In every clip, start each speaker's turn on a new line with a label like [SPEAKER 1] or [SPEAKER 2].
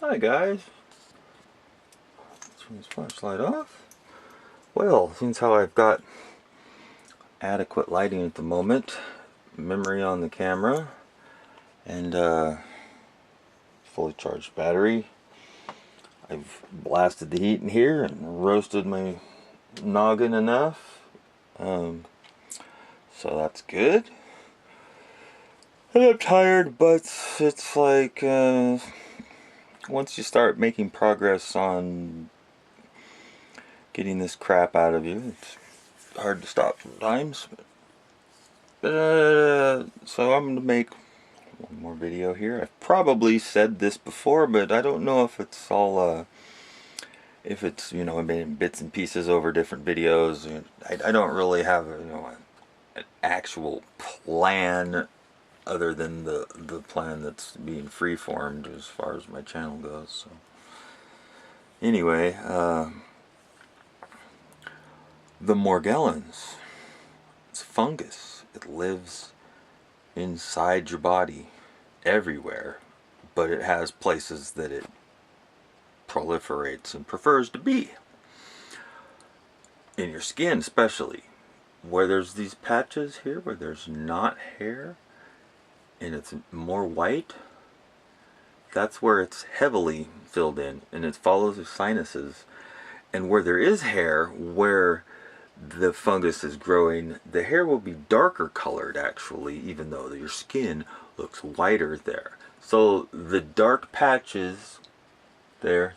[SPEAKER 1] Hi guys. Let's turn this flashlight off. Well, since how I've got adequate lighting at the moment, memory on the camera, and fully charged battery, I've blasted the heat in here and roasted my noggin enough. So that's good. And I'm tired, but it's like once you start making progress on getting this crap out of you, it's hard to stop sometimes. So I'm going to make one more video here. I've probably said this before, but I don't know if it's all, if it's, you know, in bits and pieces over different videos. I don't really have, an actual plan other than the plan that's being free-formed as far as my channel goes. So anyway, the Morgellons, it's fungus. It lives inside your body everywhere, but it has places that it proliferates and prefers to be. In your skin especially, where there's these patches here where there's not hair and it's more white, that's where it's heavily filled in, and it follows the sinuses. And where there is hair, where the fungus is growing, the hair will be darker colored actually, even though your skin looks whiter there. So the dark patches, there,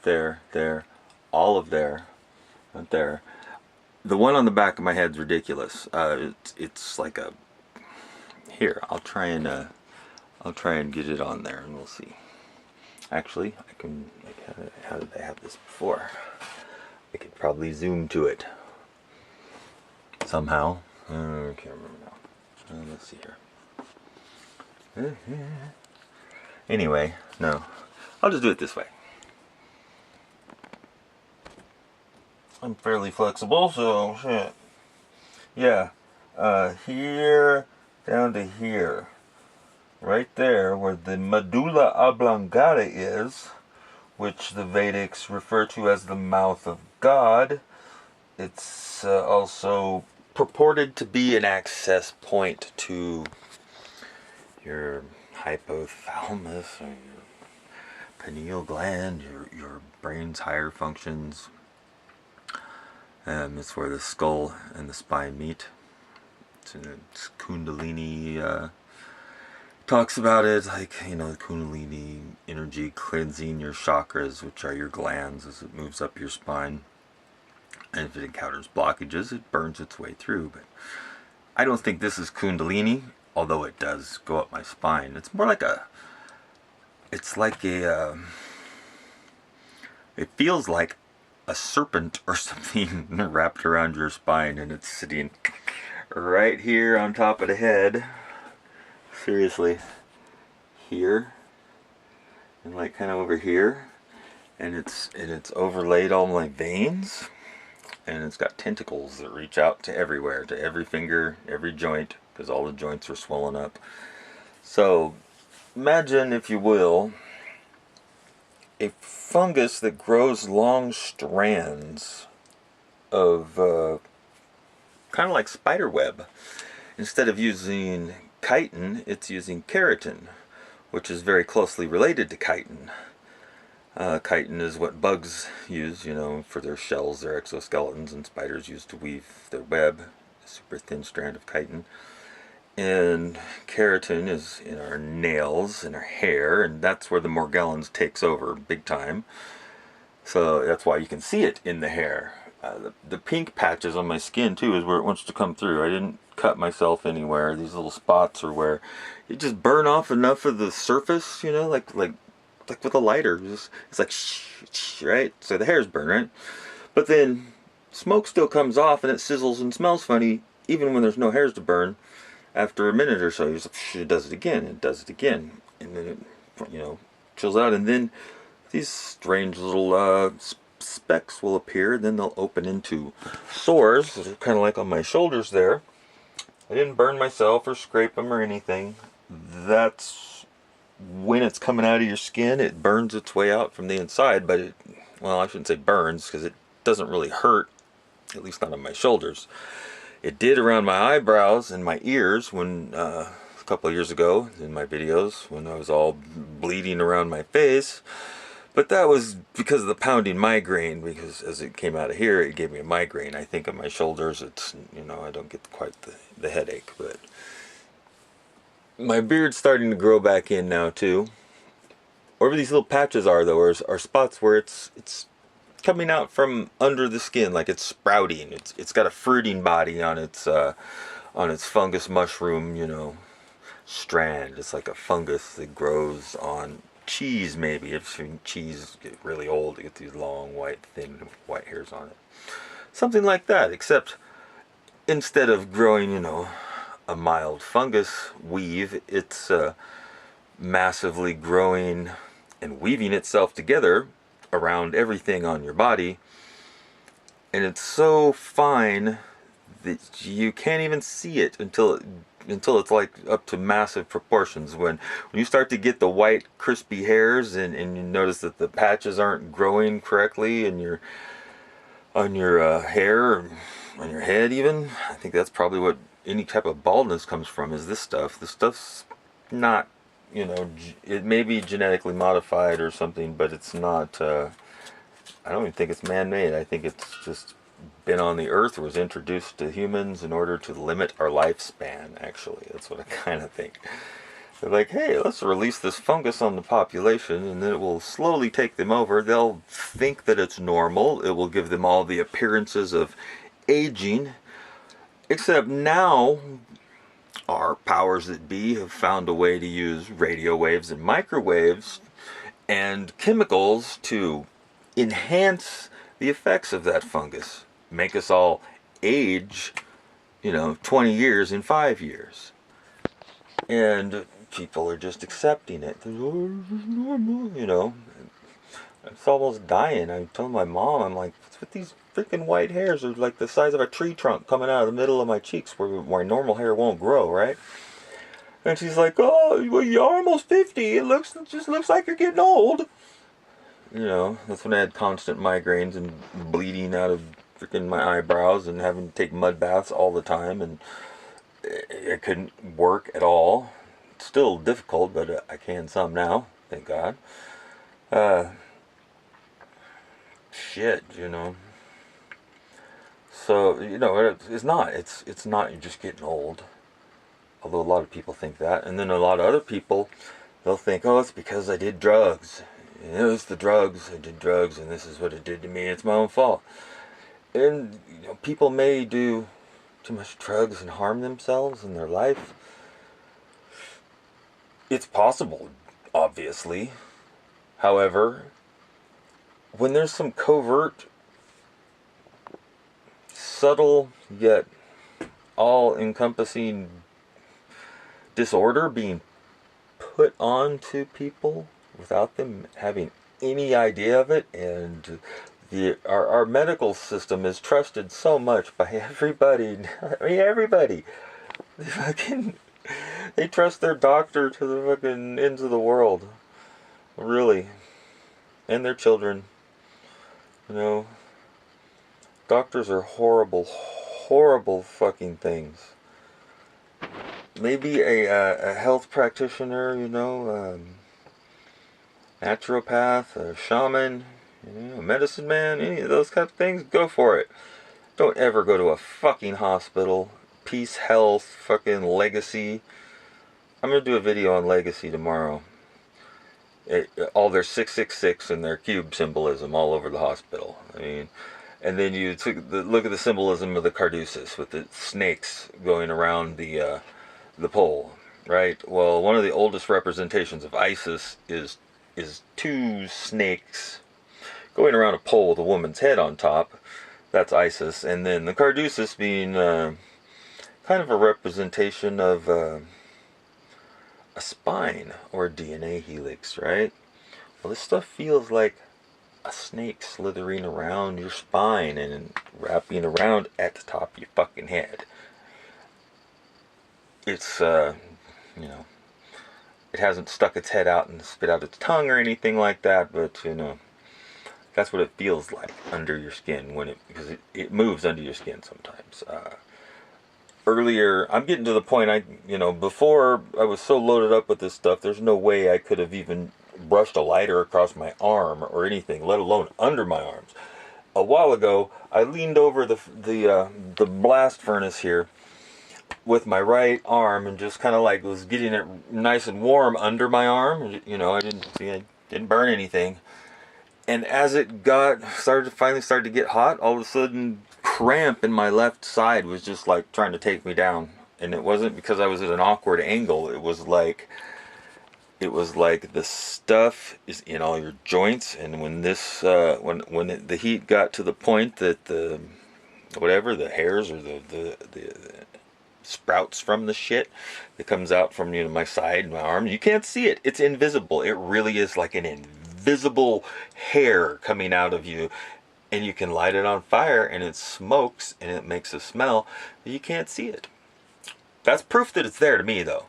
[SPEAKER 1] all of there, right there. The one on the back of my head's ridiculous. It's like a, here, I'll try and get it on there and we'll see. Actually, I can, how did I have this before? I could probably zoom to it somehow. I can't remember now. Let's see here. Anyway, no. I'll just do it this way. I'm fairly flexible, so shit. Yeah. Here down to here. Right there where the medulla oblongata is, which the Vedics refer to as the mouth of God. It's also purported to be an access point to your hypothalamus or your pineal gland, your brain's higher functions. It's where the skull and the spine meet. It's Kundalini talks about it, like, you know, the Kundalini energy cleansing your chakras, which are your glands, as it moves up your spine. And if it encounters blockages, it burns its way through. But I don't think this is Kundalini, although it does go up my spine. It's more like it's like a, it feels like a serpent or something wrapped around your spine, and it's sitting right here on top of the head. Seriously, here, and like kind of over here, and it's overlaid all my veins, and it's got tentacles that reach out to everywhere, to every finger, every joint, because all the joints are swollen up. So imagine, if you will, a fungus that grows long strands of kind of like spider web. Instead of using chitin, it's using keratin, which is very closely related to chitin. Chitin is what bugs use, you know, for their shells, their exoskeletons, and spiders use to weave their web, a super thin strand of chitin. And keratin is in our nails and our hair, and that's where the Morgellons takes over big time. So that's why you can see it in the hair. The pink patches on my skin too is where it wants to come through. I didn't cut myself anywhere. These little spots are where you just burn off enough of the surface, you know, like with a lighter. It's like right? So the hair's burned, right? But then smoke still comes off and it sizzles and smells funny even when there's no hairs to burn. After a minute or so, you just, it does it again, and does it again, and then it, you know, chills out, and then these strange little specks will appear. Then they'll open into sores that are kind of like on my shoulders there. I didn't burn myself or scrape them or anything. That's when it's coming out of your skin, it burns its way out from the inside, but well, I shouldn't say burns, because it doesn't really hurt, at least not on my shoulders. It did around my eyebrows and my ears when, a couple of years ago in my videos, when I was all bleeding around my face. But that was because of the pounding migraine, because as it came out of here, it gave me a migraine. I think on my shoulders, it's, I don't get quite the headache, but my beard's starting to grow back in now too. Wherever these little patches are, though, are spots where it's coming out from under the skin, like it's sprouting. It's got a fruiting body on its fungus mushroom, strand. It's like a fungus that grows on cheese, maybe. If you've seen cheese get really old, you get these long, white, thin, white hairs on it. Something like that, except instead of growing, a mild fungus weave, it's massively growing and weaving itself together around everything on your body, and it's so fine that you can't even see it until it's like up to massive proportions. When you start to get the white crispy hairs, and you notice that the patches aren't growing correctly on your hair, on your head even, I think that's probably what any type of baldness comes from, is this stuff. This stuff's not, it may be genetically modified or something, but it's not, I don't even think it's man-made. I think it's just been on the earth, or was introduced to humans in order to limit our lifespan, actually. That's what I kind of think. They're like, hey, let's release this fungus on the population, and then it will slowly take them over. They'll think that it's normal. It will give them all the appearances of aging. Except now, our powers that be have found a way to use radio waves and microwaves and chemicals to enhance the effects of that fungus. Make us all age, 20 years in 5 years. And people are just accepting it. Oh, this is normal, It's almost dying. I told my mom, I'm like, what's with these freaking white hairs? They're like the size of a tree trunk coming out of the middle of my cheeks where normal hair won't grow, right? And she's like, oh, well, you're almost 50. It just looks like you're getting old. That's when I had constant migraines and bleeding out of freaking my eyebrows and having to take mud baths all the time, and I couldn't work at all. It's still difficult, but I can some now, thank God. Shit. So, it's not. It's not you're just getting old. Although a lot of people think that. And then a lot of other people, they'll think, oh, it's because I did drugs. It was the drugs. I did drugs, and this is what it did to me. It's my own fault. And, people may do too much drugs and harm themselves in their life. It's possible, obviously. However, when there's some covert, subtle, yet all-encompassing disorder being put onto people without them having any idea of it, and our medical system is trusted so much by everybody. I mean, everybody. They trust their doctor to the fucking ends of the world. Really. And their children. Doctors are horrible, horrible fucking things. Maybe a health practitioner, naturopath, a shaman, a medicine man, any of those kind of things, go for it. Don't ever go to a fucking hospital. Peace, health, fucking legacy. I'm going to do a video on legacy tomorrow. All their 666 and their cube symbolism all over the hospital. I mean, and then you look at the symbolism of the Caduceus with the snakes going around the pole, right? Well, one of the oldest representations of Isis is two snakes going around a pole with a woman's head on top. That's Isis. And then the Caduceus being kind of a representation of a spine or a DNA helix, right? Well, this stuff feels like a snake slithering around your spine and wrapping around at the top of your fucking head. It's, it hasn't stuck its head out and spit out its tongue or anything like that, but you know, that's what it feels like under your skin when because it moves under your skin sometimes. Earlier, I'm getting to the point, before I was so loaded up with this stuff, there's no way I could have even brushed a lighter across my arm or anything, let alone under my arms. A while ago, I leaned over the blast furnace here with my right arm and just kind of like was getting it nice and warm under my arm. You know, I didn't burn anything. And as it finally started to get hot, all of a sudden, cramp in my left side was just like trying to take me down. And it wasn't because I was at an awkward angle. It was like the stuff is in all your joints. And when the heat got to the point that the hairs or the sprouts from the shit that comes out from my side and my arm, you can't see it. It's invisible. It really is like an invisible hair coming out of you, and you can light it on fire and it smokes and it makes a smell, but you can't see it. That's proof that it's there to me, though.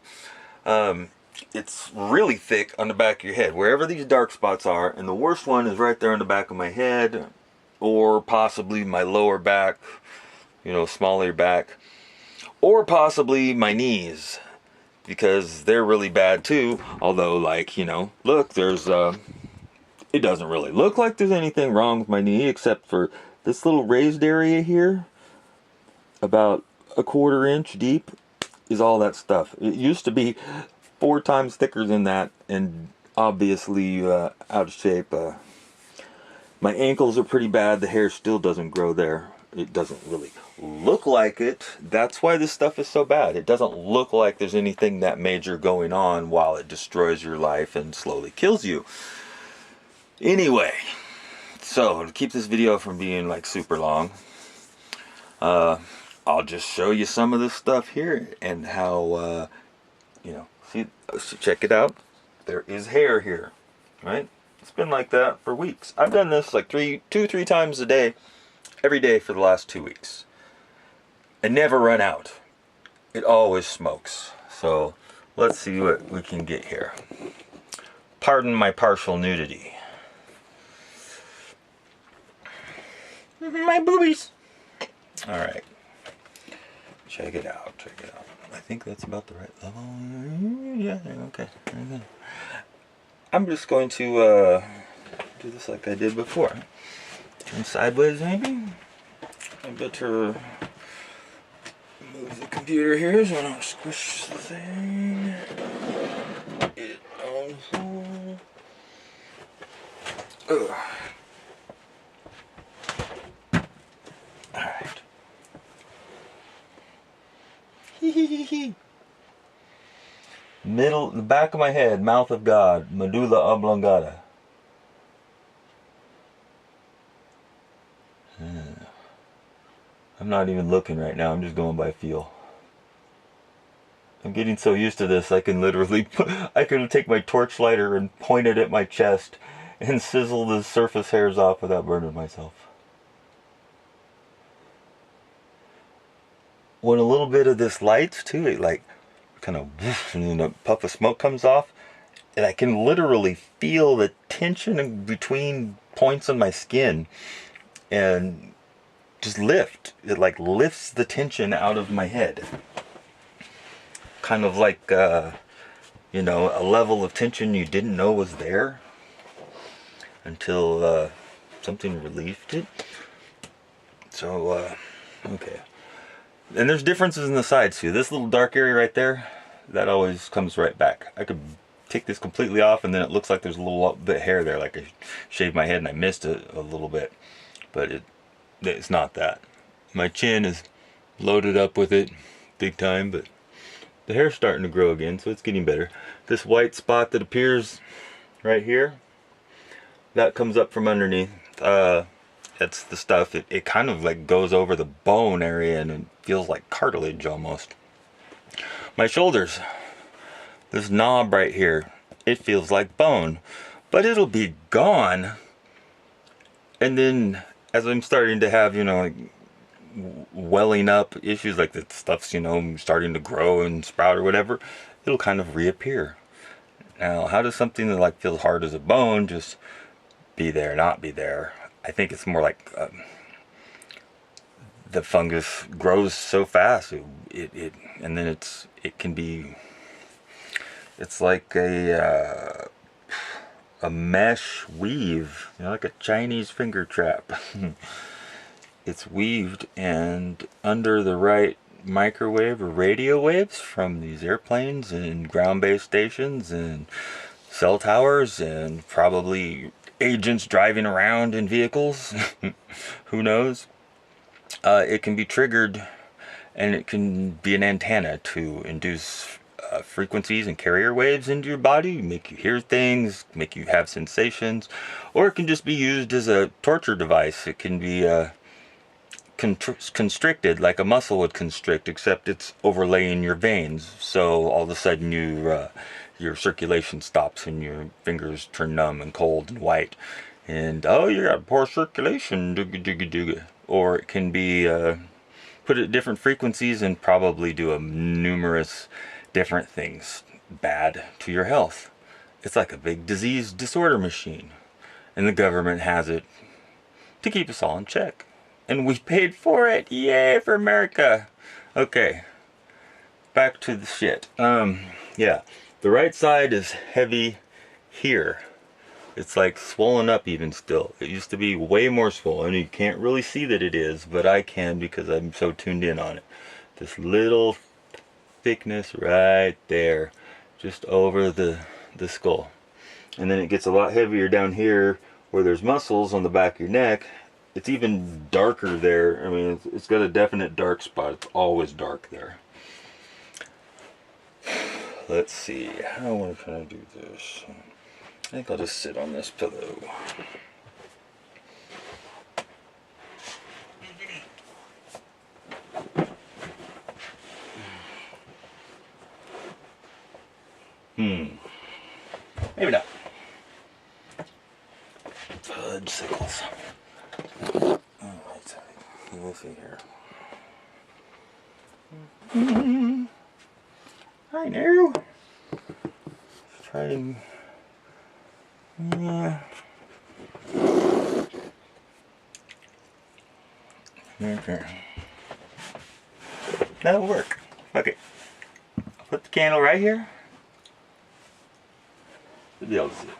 [SPEAKER 1] It's really thick on the back of your head, wherever these dark spots are, and the worst one is right there on the back of my head, or possibly my lower back, smaller back, or possibly my knees, because they're really bad too. Although, look, there's it doesn't really look like there's anything wrong with my knee except for this little raised area here, about a 1/4 inch deep, is all that stuff. It used to be 4 times thicker than that, and obviously out of shape. My ankles are pretty bad. The hair still doesn't grow there. It doesn't really look like it. That's why this stuff is so bad. It doesn't look like there's anything that major going on while it destroys your life and slowly kills you. Anyway, so to keep this video from being like super long, I'll just show you some of this stuff here and how, see, check it out. There is hair here, right? It's been like that for weeks. I've done this like 3 times a day, every day for the last 2 weeks. I never run out. It always smokes. So let's see what we can get here. Pardon my partial nudity. My boobies. All right. Check it out. I think that's about the right level. Yeah, okay. I'm just going to do this like I did before. Turn sideways, maybe? I better move the computer here so I don't squish the thing. It on. Ugh. Alright. The back of my head, mouth of God, medulla oblongata. I'm not even looking right now, I'm just going by feel. I'm getting so used to this, I can literally, I could take my torch lighter and point it at my chest and sizzle the surface hairs off without burning myself. When a little bit of this lights too, it like kind of whoosh, and a puff of smoke comes off, and I can literally feel the tension in between points on my skin and just lift. It like lifts the tension out of my head. Kind of like a level of tension you didn't know was there until something relieved it. So okay. And there's differences in the sides too. This little dark area right there, that always comes right back. I could take this completely off and then it looks like there's a little bit of hair there, like I shaved my head and I missed it a little bit. But it's not that. My chin is loaded up with it big time, but the hair's starting to grow again, so it's getting better. This white spot that appears right here, that comes up from underneath. That's the stuff, it kind of like goes over the bone area and it feels like cartilage almost. My shoulders, this knob right here, it feels like bone, but it'll be gone. And then as I'm starting to have, like welling up issues, like the stuff's, starting to grow and sprout or whatever, it'll kind of reappear. Now, how does something that like feels hard as a bone just be there, not be there? I think it's more like the fungus grows so fast, and then it can be, it's like a mesh weave, you know, like a Chinese finger trap. It's weaved, and under the right microwave or radio waves from these airplanes and ground-based stations and cell towers and probably agents driving around in vehicles, who knows, it can be triggered, and it can be an antenna to induce frequencies and carrier waves into your body, make you hear things, make you have sensations, or it can just be used as a torture device. It can be constricted like a muscle would constrict, except it's overlaying your veins, so all of a sudden your circulation stops and your fingers turn numb and cold and white, and oh, you got poor circulation, dooga dooga dooga. Or it can be put at different frequencies and probably do a numerous different things bad to your health. It's like a big disease disorder machine, and the government has it to keep us all in check. And we paid for it. Yay for America. Okay, back to the shit. Yeah, the right side is heavy here. It's like swollen up even still. It used to be way more swollen. You can't really see that it is, but I can because I'm so tuned in on it. This little thickness right there, just over the skull. And then it gets a lot heavier down here where there's muscles on the back of your neck. It's even darker there. I mean, it's got a definite dark spot. It's always dark there. Let's see. How can I do this? I think I'll just sit on this pillow. Maybe not. Fudge sickles. Alright, we'll see here. I know. Let's try and... yeah. Okay. That'll work. Okay. I'll put the candle right here. You'll be able to see it.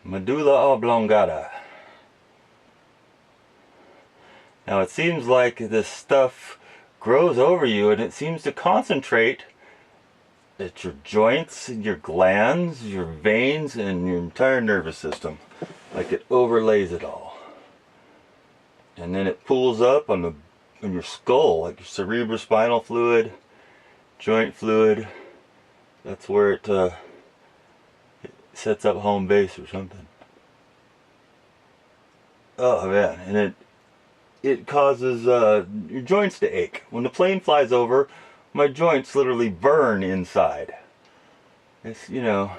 [SPEAKER 1] Medulla oblongata. Now it seems like this stuff grows over you, and it seems to concentrate at your joints and your glands, your veins, and your entire nervous system. Like it overlays it all. And then it pools up on your skull, like your cerebrospinal fluid, joint fluid. That's where it sets up home base or something. Oh man, and it causes your joints to ache. When the plane flies over, my joints literally burn inside. It's, you know,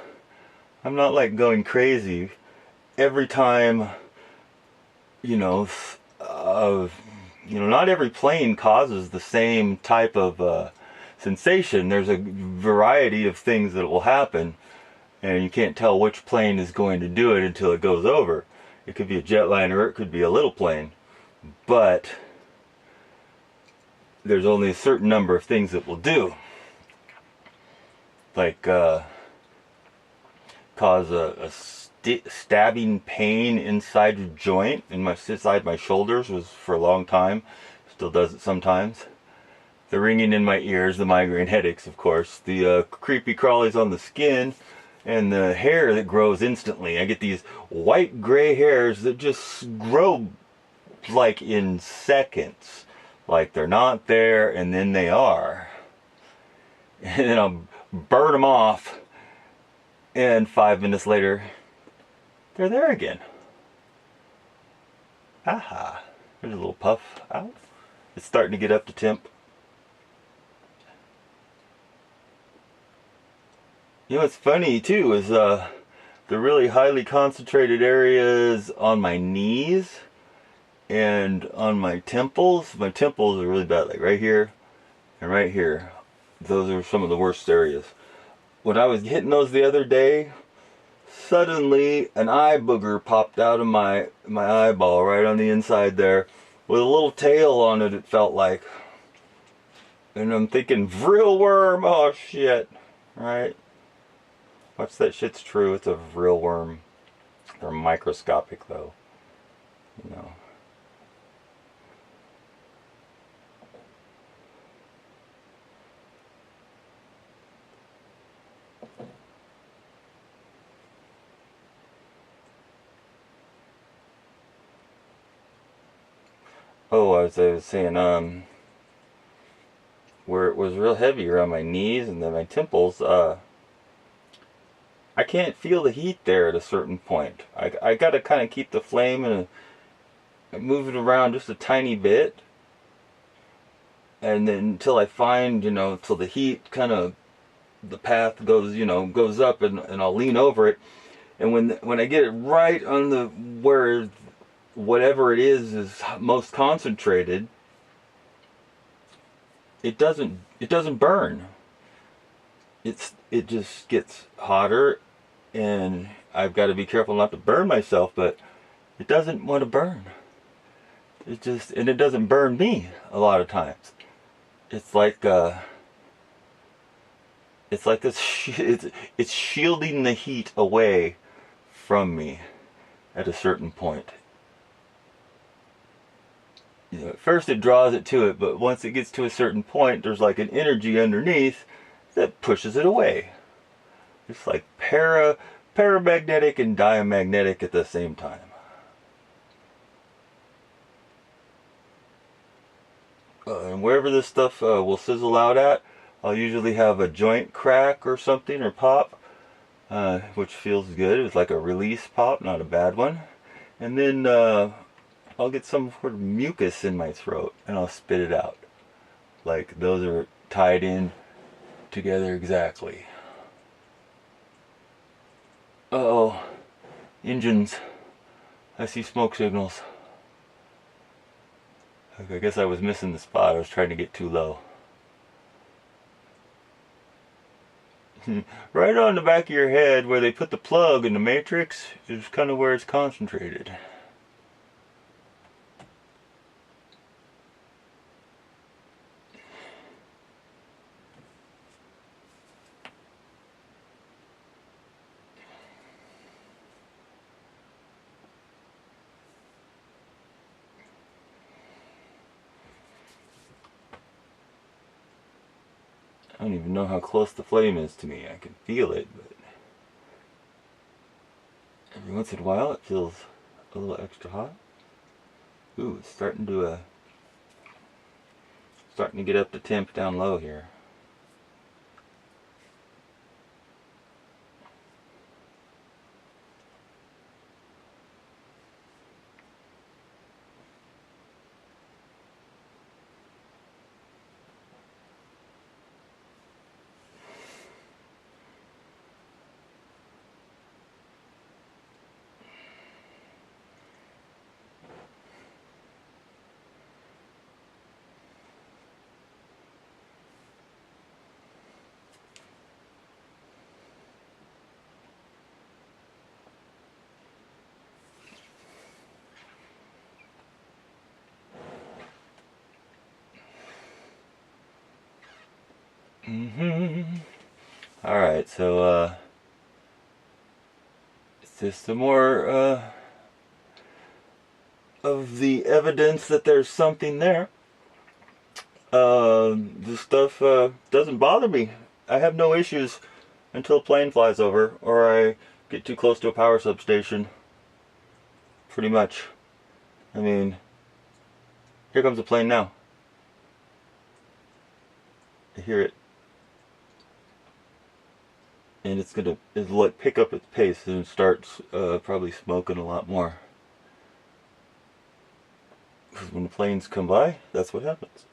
[SPEAKER 1] I'm not like going crazy every time, not every plane causes the same type of sensation. There's a variety of things that will happen, and you can't tell which plane is going to do it until it goes over. It could be a jetliner, or it could be a little plane, but there's only a certain number of things that will do. Like cause a stabbing pain inside your joint, inside my shoulders was for a long time, still does it sometimes. The ringing in my ears, the migraine headaches, of course, the creepy crawlies on the skin, and the hair that grows instantly. I get these white gray hairs that just grow like in seconds. Like they're not there and then they are. And then I'll burn them off, and 5 minutes later they're there again. Aha. There's a little puff out. It's starting to get up to temp. You know what's funny too is the really highly concentrated areas on my knees and on my temples. My temples are really bad, like right here and right here. Those are some of the worst areas. When I was hitting those the other day, suddenly an eye booger popped out of my eyeball right on the inside there with a little tail on it, it felt like. And I'm thinking, real worm, oh shit, right? Watch that shit's true, it's a real worm. They're microscopic though, you know. Oh, as I was saying, where it was real heavy around my knees and then my temples, I can't feel the heat there at a certain point. I gotta kind of keep the flame and move it around just a tiny bit. And then until I find, you know, till the heat kind of, the path goes, you know, goes up and I'll lean over it. And when I get it right on the, where whatever it is most concentrated, it doesn't burn. It just gets hotter, and I've got to be careful not to burn myself, but it doesn't want to burn. And it doesn't burn me a lot of times. It's like this. It's shielding the heat away from me at a certain point. You know, at first it draws it to it, but once it gets to a certain point, there's like an energy underneath that pushes it away. It's like paramagnetic and diamagnetic at the same time. And wherever this stuff will sizzle out at, I'll usually have a joint crack or something, or pop, which feels good. It's like a release pop, not a bad one. And then I'll get some sort of mucus in my throat and I'll spit it out. Like those are tied in together exactly. Uh-oh. Engines. I see smoke signals. I guess I was missing the spot. I was trying to get too low. Right on the back of your head where they put the plug in the matrix is kind of where it's concentrated. I don't even know how close the flame is to me. I can feel it, but every once in a while it feels a little extra hot. Ooh, it's starting to get up to temp down low here. Alright, so it's just some more of the evidence that there's something there. This stuff doesn't bother me. I have no issues until a plane flies over or I get too close to a power substation. Pretty much. I mean, here comes a plane now. I hear it. And it'll like pick up its pace and starts probably smoking a lot more. Because when the planes come by, that's what happens.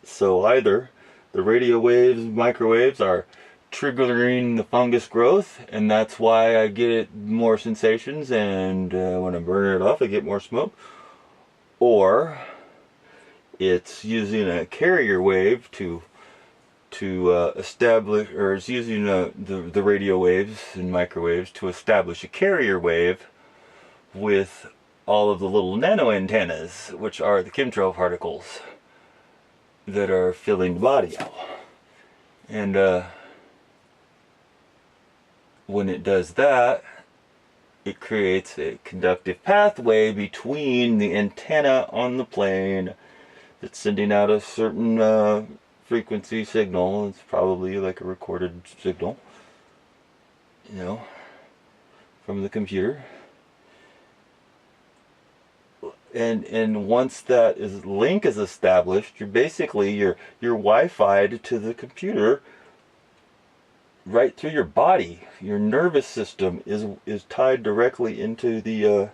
[SPEAKER 1] So either the radio waves, microwaves are triggering the fungus growth, and that's why I get more sensations, and when I burn it off I get more smoke. Or it's using a carrier wave to establish, or it's using the radio waves and microwaves to establish a carrier wave with all of the little nano antennas, which are the chemtrail particles that are filling the body out. And when it does that, it creates a conductive pathway between the antenna on the plane that's sending out a certain frequency signal. It's probably like a recorded signal, you know, from the computer. And once that link is established, you're basically you're Wi-Fi'd to the computer right through your body. Your nervous system is tied directly into the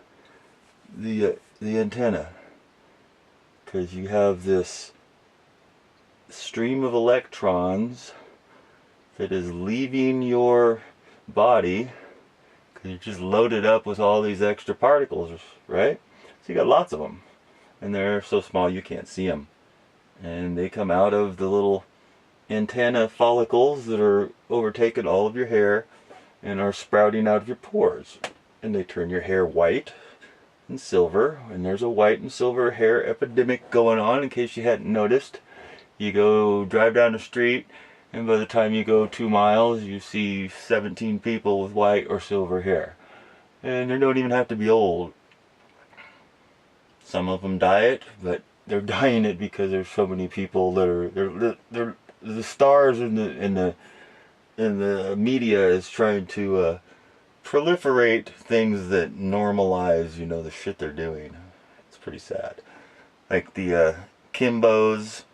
[SPEAKER 1] antenna, because you have this stream of electrons that is leaving your body, because you're just loaded up with all these extra particles, right? So you got lots of them, and they're so small you can't see them, and they come out of the little antenna follicles that are overtaking all of your hair and are sprouting out of your pores, and they turn your hair white and silver. And there's a white and silver hair epidemic going on, in case you hadn't noticed. You go drive down the street, and by the time you go 2 miles you see 17 people with white or silver hair, and they don't even have to be old. Some of them dye it, but they're dyeing it because there's so many people that are they're the stars in the media is trying to proliferate things that normalize, you know, the shit they're doing. It's pretty sad. Like the Kimbos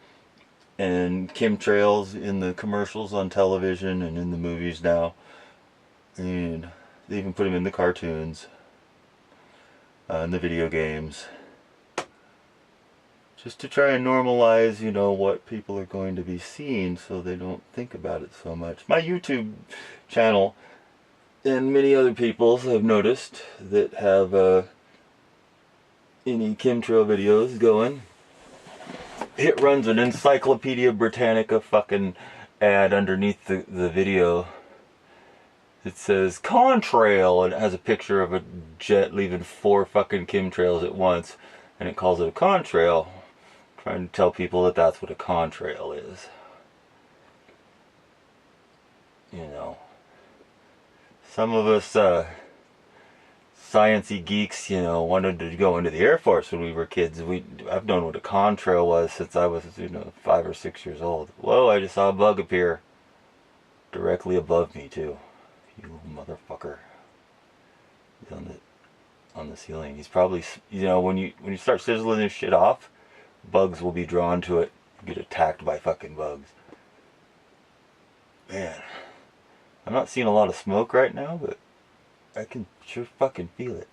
[SPEAKER 1] and chemtrails in the commercials on television and in the movies now, and they even put them in the cartoons, in the video games, just to try and normalize, you know, what people are going to be seeing, so they don't think about it so much. My YouTube channel, and many other people's I've noticed that have any chemtrail videos going, it runs an Encyclopedia Britannica fucking ad underneath the video. It says contrail, and it has a picture of a jet leaving 4 fucking chemtrails at once, and it calls it a contrail, trying to tell people that that's what a contrail is. You know, some of us sciencey geeks, you know, wanted to go into the Air Force when we were kids. I've known what a contrail was since I was, you know, 5 or 6 years old. Whoa, I just saw a bug appear directly above me too. You little motherfucker. He's on the ceiling. He's probably, you know, when you start sizzling this shit off, bugs will be drawn to it, get attacked by fucking bugs. Man, I'm not seeing a lot of smoke right now, but I can sure fucking feel it.